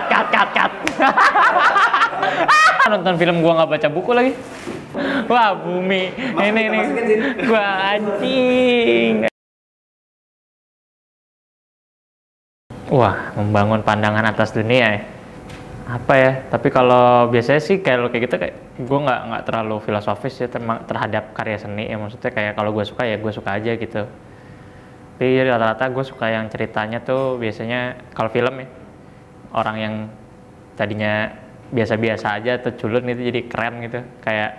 cut. Nonton film gua nggak baca buku lagi. Wah, bumi. Ini gua anjing. Wah, membangun pandangan atas dunia ya. Apa ya? Tapi kalau biasanya sih kalau kayak gitu kayak gue nggak terlalu filosofis ya terhadap karya seni ya, maksudnya kayak kalau gue suka ya gue suka aja gitu. Tapi rata-rata gue suka yang ceritanya tuh biasanya kalau film ya, orang yang tadinya biasa-biasa aja atau culun itu jadi keren gitu, kayak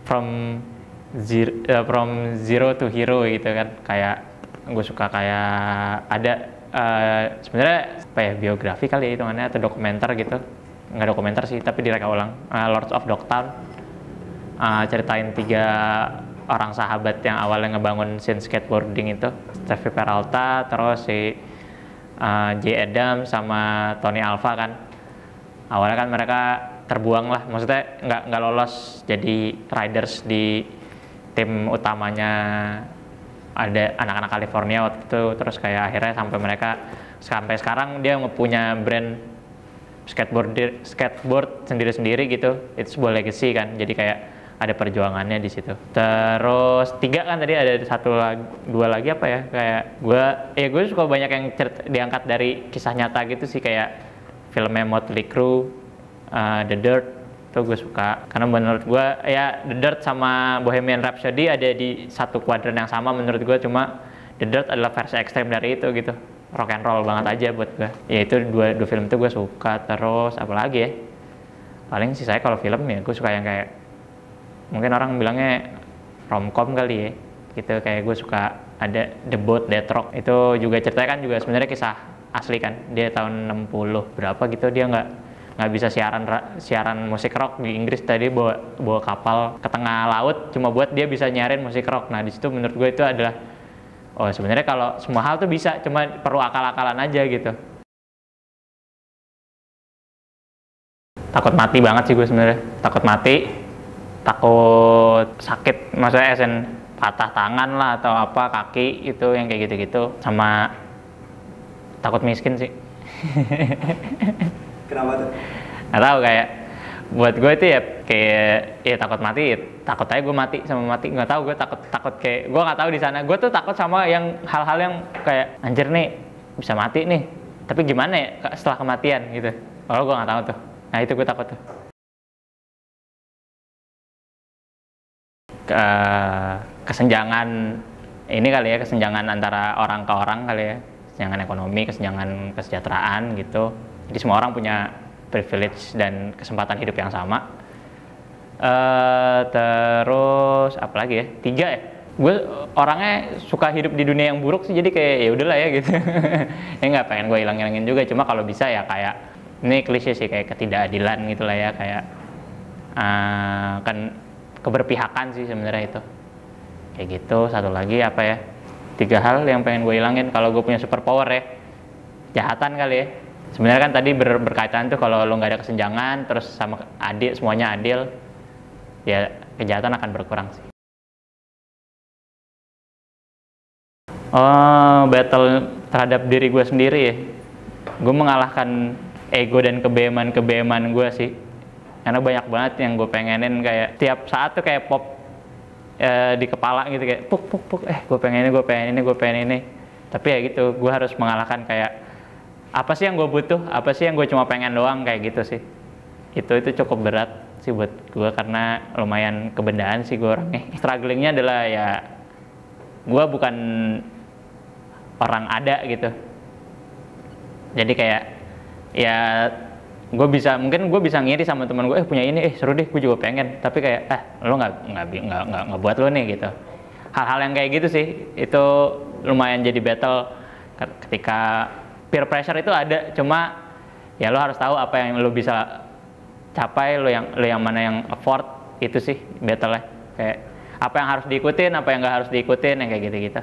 from zero to hero gitu kan. Kayak gue suka kayak ada sebenarnya apa ya, biografi kali ya hitungannya atau dokumenter gitu, nggak dokumenter sih tapi direka ulang, Lords of Dogtown, ceritain 3 orang sahabat yang awalnya ngebangun scene skateboarding itu, Stevie Peralta, terus si Jay Adams sama Tony Alva kan. Awalnya kan mereka terbuang lah, maksudnya nggak lolos jadi riders di tim utamanya, ada anak-anak California waktu itu. Terus kayak akhirnya sampai sekarang dia punya brand skateboard sendiri-sendiri gitu. Itu sebuah legacy kan, jadi kayak ada perjuangannya di situ. Terus 3 kan tadi ada 2 lagi apa ya, kayak gue suka banyak yang diangkat dari kisah nyata gitu sih, kayak filmnya Motley Crue, The Dirt, itu gue suka karena menurut gue ya The Dirt sama Bohemian Rhapsody ada di satu kuadran yang sama menurut gue, cuma The Dirt adalah versi ekstrem dari itu gitu, rock and roll banget aja buat gue. Ya itu dua film itu gue suka. Terus apa lagi ya, paling sih saya kalau film ya gue suka yang kayak mungkin orang bilangnya romcom kali ya gitu, kayak gue suka ada The Boat Death Rock, itu juga ceritanya kan juga sebenarnya kisah asli kan, dia tahun 60 berapa gitu, dia nggak bisa siaran musik rock di Inggris, tadi bawa kapal ke tengah laut cuma buat dia bisa nyiarin musik rock. Nah di situ menurut gue itu adalah sebenarnya kalau semua hal tuh bisa, cuma perlu akal-akalan aja gitu. Takut mati banget sih gue sebenarnya, takut mati, takut sakit, maksudnya patah tangan lah atau apa, kaki itu yang kayak gitu-gitu, sama takut miskin sih. Kenapa tuh? Nggak tahu, kayak buat gue itu ya kayak ya takut mati, takut aja gue mati sama mati, nggak tahu, gue takut kayak gue nggak tahu di sana gue tuh takut sama yang hal-hal yang kayak anjir nih bisa mati nih tapi gimana ya setelah kematian gitu, kalau gue nggak tahu tuh. Nah itu gue takut tuh. Kesenjangan ini kali ya, kesenjangan antara orang ke orang kali ya, kesenjangan ekonomi, kesenjangan kesejahteraan gitu. Jadi semua orang punya privilege dan kesempatan hidup yang sama. Terus apa lagi ya? 3 ya. Gue orangnya suka hidup di dunia yang buruk sih, jadi kayak ya udahlah ya gitu. Ya nggak pengen gue hilangin juga, cuma kalau bisa ya kayak ini klise sih, kayak ketidakadilan gitulah ya, kayak kan keberpihakan sih sebenarnya itu. Kayak gitu. Satu lagi apa ya? 3 hal yang pengen gue hilangin kalau gue punya superpower ya. Kejahatan kali ya. Sebenarnya kan tadi berkaitan tuh, kalau lo nggak ada kesenjangan terus sama adil, semuanya adil, ya kejahatan akan berkurang sih. Battle terhadap diri gue sendiri ya. Gue mengalahkan ego dan kebeeman gue sih. Karena banyak banget yang gue pengenin, kayak tiap saat tuh kayak pop di kepala gitu, kayak puk gue pengen ini. Tapi ya gitu, gue harus mengalahkan kayak apa sih yang gue butuh, apa sih yang gue cuma pengen doang, kayak gitu sih. Itu cukup berat sih buat gue karena lumayan kebendaan sih gue orangnya. Strugglingnya adalah ya gue bukan orang ada gitu. Jadi kayak ya mungkin gue bisa ngiri sama teman gue, punya ini, seru deh, gue juga pengen. Tapi kayak lo nggak buat lo nih gitu. Hal-hal yang kayak gitu sih, itu lumayan jadi battle ketika peer pressure itu ada. Cuma ya lo harus tahu apa yang lo bisa capai, lo yang mana yang afford, itu sih battle-nya. Kayak apa yang harus diikutin, apa yang nggak harus diikutin, yang kayak gitu-gitu.